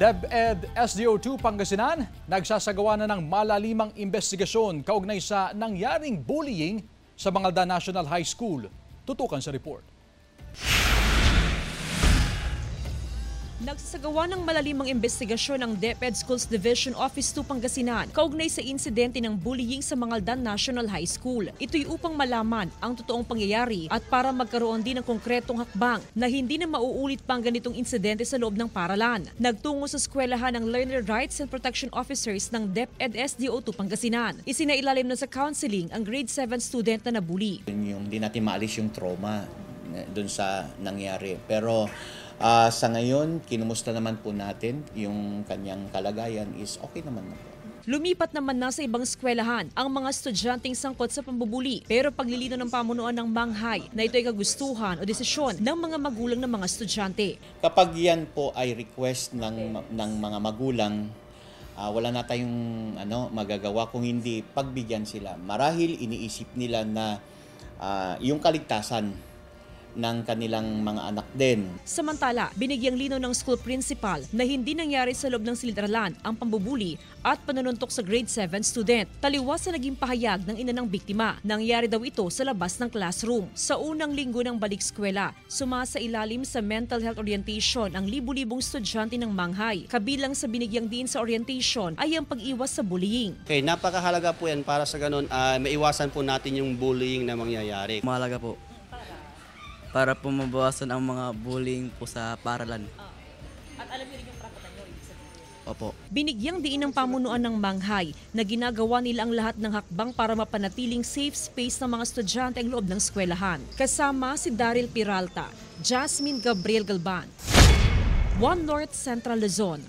DepEd SDO2 Pangasinan nagsasagawa na ng malalimang investigasyon kaugnay sa nangyaring bullying sa Mangaldan National High School. Tutukan sa report. Nagsasagawa ng malalimang investigasyon ng DepEd Schools Division Office 2 Pangasinan kaugnay sa insidente ng bullying sa Mangaldan National High School. Ito'y upang malaman ang totoong pangyayari at para magkaroon din ng konkretong hakbang na hindi na mauulit pa ang ganitong insidente sa loob ng paaralan. Nagtungo sa eskwelahan ng Learner Rights and Protection Officers ng DepEd SDO2 Pangasinan. Isinailalim na sa counseling ang grade 7 student na nabully. Yung hindi natin maalis yung trauma dun sa nangyari. Pero sa ngayon, kinumusta naman po natin yung kanyang kalagayan is okay naman na po. Lumipat naman na sa ibang eskwelahan ang mga estudyanteng sangkot sa pambubuli pero paglilino ng pamunuan ng Manghay na ito ay kagustuhan o desisyon ng mga magulang ng mga estudyante. Kapag yan po ay request ng mga magulang, wala na tayong magagawa kung hindi pagbigyan sila. Marahil iniisip nila na yung kaligtasan ng kanilang mga anak din. Samantala, binigyang linaw ng school principal na hindi nangyari sa loob ng silid-aralan ang pambubuli at panununtok sa grade 7 student. Taliwas sa naging pahayag ng ina ng biktima. Nangyari daw ito sa labas ng classroom. Sa unang linggo ng balik-eskwela, sumasailalim sa mental health orientation ang libu-libong estudyante ng Manghay. Kabilang sa binigyang din sa orientation ay ang pag-iwas sa bullying. Okay, napakahalaga po yan para sa ganun, maiwasan po natin yung bullying na mangyayari. Mahalaga po para po mabawasan ang mga bullying po sa paaralan. At alam niyo rin yung karapatan niyo, ibig sabihin. Opo. Binigyang diin ng pamunuan ng Manghay na ginagawa nila ang lahat ng hakbang para mapanatiling safe space ng mga estudyante ang loob ng eskwelahan. Kasama si Daryl Peralta, Jasmine Gabriel Galban, One North Central Luzon,